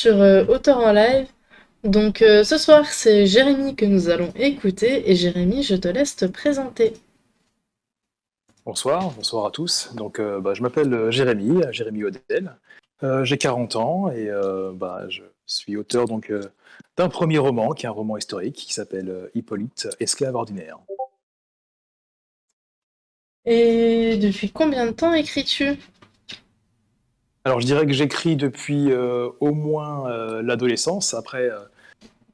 sur Auteur en live. Donc ce soir, c'est Jérémy que nous allons écouter. Et Jérémy, je te laisse te présenter. Bonsoir, bonsoir à tous. Je m'appelle Jérémy, Jérémy Odel. J'ai 40 ans et je suis auteur d'un premier roman, qui est un roman historique, qui s'appelle Hippolyte, esclave ordinaire. Et depuis combien de temps écris-tu? Alors je dirais que j'écris depuis au moins l'adolescence. Après,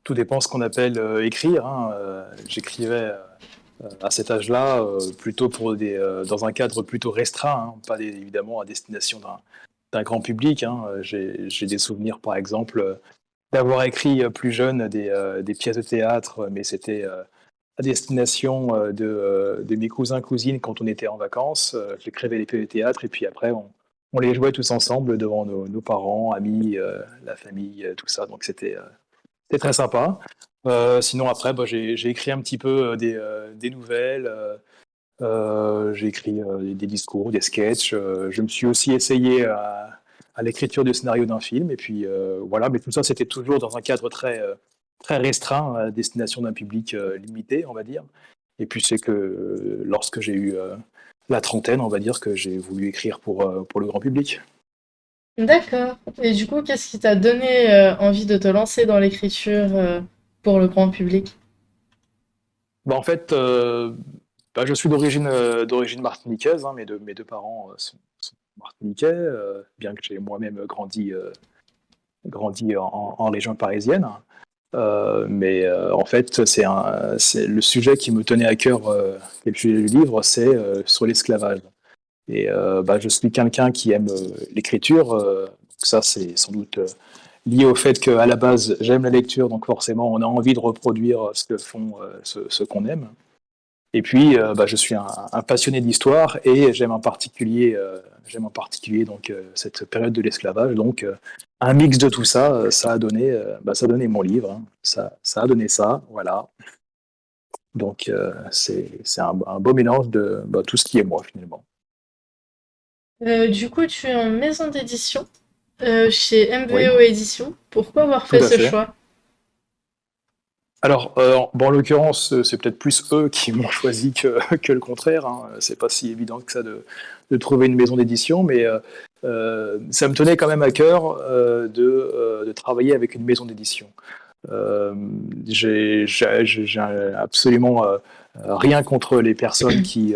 tout dépend ce qu'on appelle écrire, hein. J'écrivais à cet âge-là plutôt dans un cadre plutôt restreint, hein, pas évidemment à destination d'un grand public, hein. J'ai des souvenirs, par exemple, d'avoir écrit plus jeune des pièces de théâtre, mais c'était à destination de mes cousins, cousines quand on était en vacances. J'écrivais les pièces de théâtre et puis après on les jouait tous ensemble devant nos parents, amis, la famille, tout ça. Donc c'était très sympa. Sinon après, j'ai écrit un petit peu des nouvelles. J'ai écrit des discours, des sketchs. Je me suis aussi essayé à l'écriture du scénario d'un film. Et puis voilà, mais tout ça, c'était toujours dans un cadre très restreint, à destination d'un public limité, on va dire. Et puis c'est que lorsque j'ai eu la trentaine, on va dire que j'ai voulu écrire pour le grand public. D'accord. Et du coup, qu'est-ce qui t'a donné envie de te lancer dans l'écriture pour le grand public? En fait, je suis d'origine martiniquaise, hein, mes deux parents sont martiniquais, bien que j'ai moi-même grandi en région parisienne. En fait, c'est le sujet qui me tenait à cœur, et le sujet du livre, c'est sur l'esclavage. Et je suis quelqu'un qui aime l'écriture. Ça, c'est sans doute lié au fait qu'à la base, j'aime la lecture, donc forcément, on a envie de reproduire ce que font ceux qu'on aime. Et puis, je suis un passionné d'histoire et j'aime en particulier cette période de l'esclavage. Donc, un mix de tout ça, ça a donné mon livre, hein. Ça a donné ça, voilà. Donc, c'est un beau mélange de tout ce qui est moi, finalement. Du coup, tu es en maison d'édition chez Oui, MVO Édition. Pourquoi avoir tout fait à ce fait. choix? Alors, en l'occurrence, c'est peut-être plus eux qui m'ont choisi que le contraire, hein. C'est pas si évident que ça de trouver une maison d'édition, mais ça me tenait quand même à cœur de travailler avec une maison d'édition. Euh, j'ai absolument rien contre les personnes qui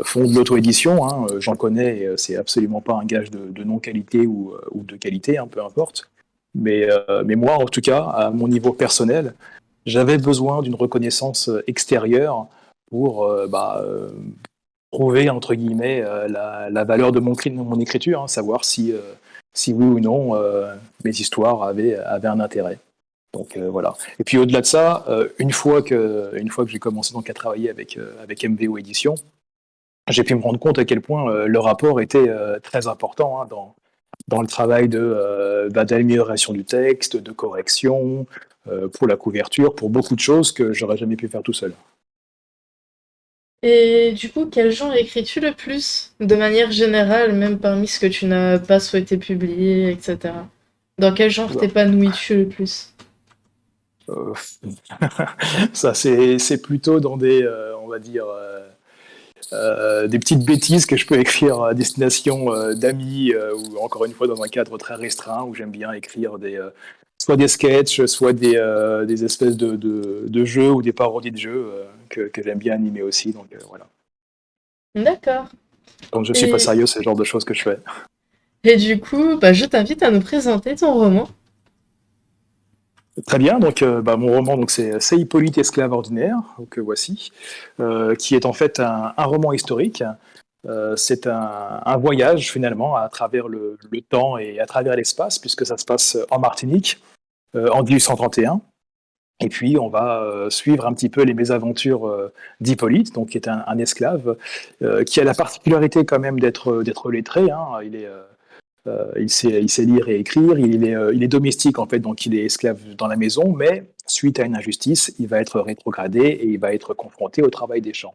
font de l'auto-édition, hein. J'en connais, et c'est absolument pas un gage de non-qualité ou de qualité, hein, peu importe. Mais moi, en tout cas, à mon niveau personnel, j'avais besoin d'une reconnaissance extérieure pour prouver, entre guillemets, la valeur de mon écriture, hein, savoir si oui ou non mes histoires avaient un intérêt. Donc voilà. Et puis au-delà de ça, une fois que j'ai commencé à travailler avec MVO Édition, j'ai pu me rendre compte à quel point le rapport était très important, hein, dans le travail d'amélioration du texte, de correction, pour la couverture, pour beaucoup de choses que j'aurais jamais pu faire tout seul. Et du coup, quel genre écris-tu le plus? De manière générale, même parmi ce que tu n'as pas souhaité publier, etc. Dans quel genre t'épanouis-tu le plus? Euh, Ça, c'est plutôt dans on va dire, des petites bêtises que je peux écrire à destination d'amis, ou encore une fois dans un cadre très restreint où j'aime bien écrire soit des sketchs, soit des espèces de jeux ou des parodies de jeux que j'aime bien animer aussi. Donc voilà. D'accord. Quand je suis pas Et, sérieux, c'est le genre de choses que je fais. et du coup, bah, je t'invite à nous présenter ton roman. Très bien, mon roman c'est Hippolyte esclave ordinaire, donc voici, qui est en fait un roman historique. C'est un voyage finalement à travers le temps et à travers l'espace, puisque ça se passe en Martinique en 1831. Et puis on va suivre un petit peu les mésaventures d'Hippolyte, donc qui est un esclave, qui a la particularité quand même d'être lettré, hein. Il sait lire et écrire, il est domestique en fait, donc il est esclave dans la maison, mais suite à une injustice, il va être rétrogradé et il va être confronté au travail des champs,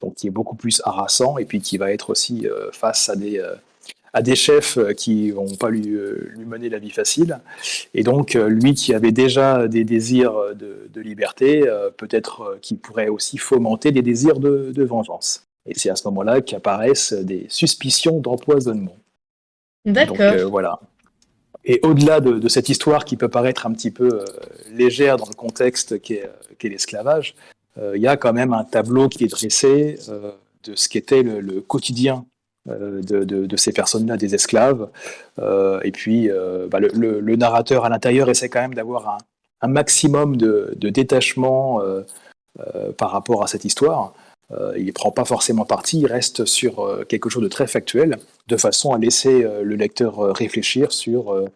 donc qui est beaucoup plus harassant et puis qui va être aussi face à des chefs qui vont pas lui mener la vie facile. Et donc, lui qui avait déjà des désirs de liberté, peut-être qu'il pourrait aussi fomenter des désirs de vengeance. Et c'est à ce moment-là qu'apparaissent des suspicions d'empoisonnement. Donc D'accord. voilà. Et au-delà de cette histoire qui peut paraître un petit peu légère dans le contexte qu'est l'esclavage, il y a quand même un tableau qui est dressé de ce qu'était le quotidien de ces personnes-là, des esclaves. Et puis, le narrateur à l'intérieur essaie quand même d'avoir un maximum de détachement par rapport à cette histoire. Il ne prend pas forcément parti, il reste sur quelque chose de très factuel, de façon à laisser le lecteur réfléchir sur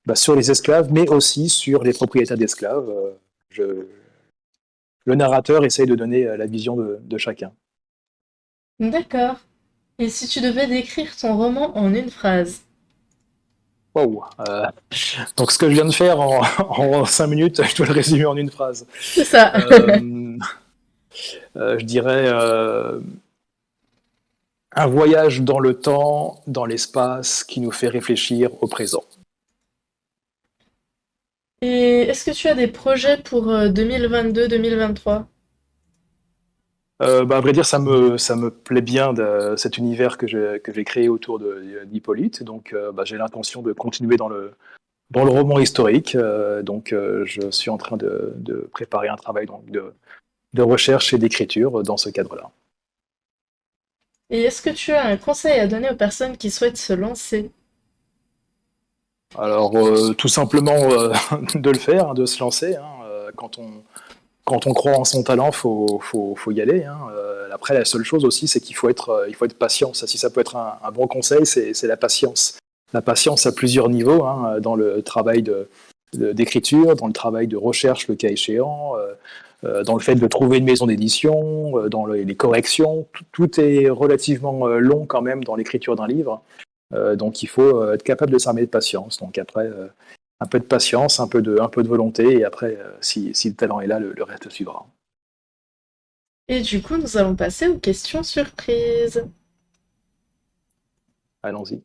les esclaves, mais aussi sur les propriétaires d'esclaves. Le narrateur essaye de donner la vision de chacun. D'accord. Et si tu devais décrire ton roman en une phrase? Wow. Donc ce que je viens de faire en 5 minutes, je dois le résumer en une phrase. C'est ça. Euh, je dirais un voyage dans le temps, dans l'espace, qui nous fait réfléchir au présent. Et est-ce que tu as des projets pour 2022-2023? À vrai dire, ça me plaît bien cet univers que j'ai créé autour d'Hippolyte. Donc, j'ai l'intention de continuer dans le roman historique. Donc, je suis en train de préparer un travail donc, de recherche et d'écriture dans ce cadre-là. Et est-ce que tu as un conseil à donner aux personnes qui souhaitent se lancer? Alors, tout simplement de le faire, hein, de se lancer. Hein, quand on croit en son talent, faut y aller. Hein. Après, la seule chose aussi, c'est qu'il faut être patient. Ça, si ça peut être un bon conseil, c'est la patience. La patience à plusieurs niveaux, hein, dans le travail d'écriture, dans le travail de recherche, le cas échéant, dans le fait de trouver une maison d'édition, dans les corrections. Tout est relativement long quand même dans l'écriture d'un livre. Donc il faut être capable de s'armer de patience. Donc après, un peu de patience, un peu de volonté, et après, si le talent est là, le reste suivra. Et du coup, nous allons passer aux questions surprises. Allons-y.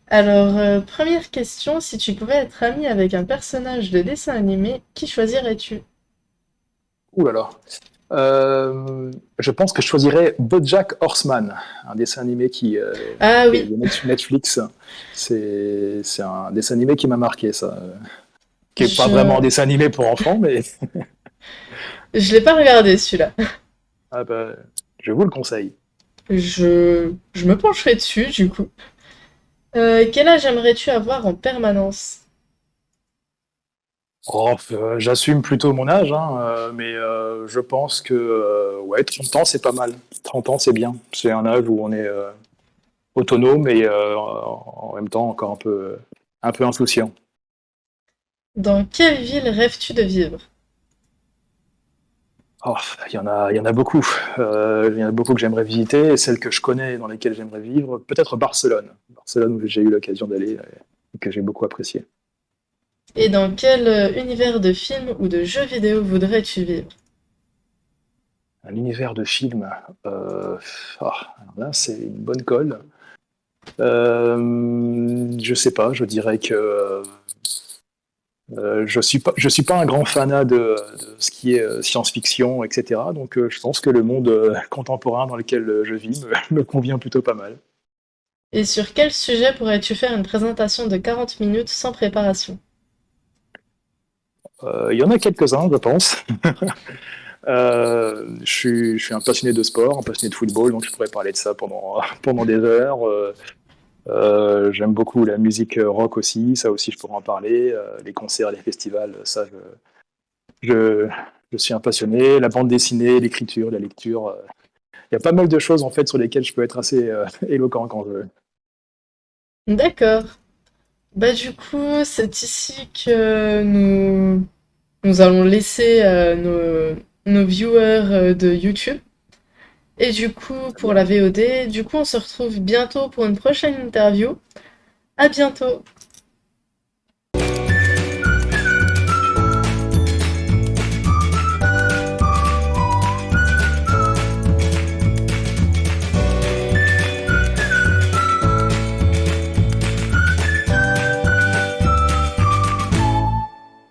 Alors, première question, si tu pouvais être ami avec un personnage de dessin animé, qui choisirais-tu? Ouh là là. Je pense que je choisirais BoJack Horseman, un dessin animé Ah qui est oui, de Netflix. C'est un dessin animé qui m'a marqué, ça. Qui est pas vraiment un je dessin animé pour enfants, mais je l'ai pas regardé celui-là. ah bah, je vous le conseille. Je me pencherai dessus du coup. Quel âge aimerais-tu avoir en permanence? Oh, j'assume plutôt mon âge, hein, mais je pense que ouais, 30 ans, c'est pas mal. 30 ans, c'est bien. C'est un âge où on est autonome et en même temps encore un peu insouciant. Dans quelle ville rêves-tu de vivre? Oh, il y en a beaucoup. Il y en a beaucoup que j'aimerais visiter, et celles que je connais dans lesquelles j'aimerais vivre, peut-être Barcelone. Barcelone où j'ai eu l'occasion d'aller et que j'ai beaucoup apprécié. Et dans quel univers de film ou de jeu vidéo voudrais-tu vivre? Un univers de film, euh, alors là, c'est une bonne colle. Je sais pas, je dirais que je suis pas un grand fanat de ce qui est science-fiction, etc. Donc je pense que le monde contemporain dans lequel je vis me convient plutôt pas mal. Et sur quel sujet pourrais-tu faire une présentation de 40 minutes sans préparation? Il y en a quelques-uns, je pense. Je suis un passionné de sport, un passionné de football, donc je pourrais parler de ça pendant des heures. J'aime beaucoup la musique rock aussi, ça aussi je pourrais en parler. Les concerts, les festivals, ça je, je suis un passionné. La bande dessinée, l'écriture, la lecture. Il y a pas mal de choses en fait sur lesquelles je peux être assez éloquent quand je veux. D'accord. Bah du coup, c'est ici que nous allons laisser nos viewers de YouTube. Et du coup, Très pour bien. la VOD, du coup, on se retrouve bientôt pour une prochaine interview. À bientôt!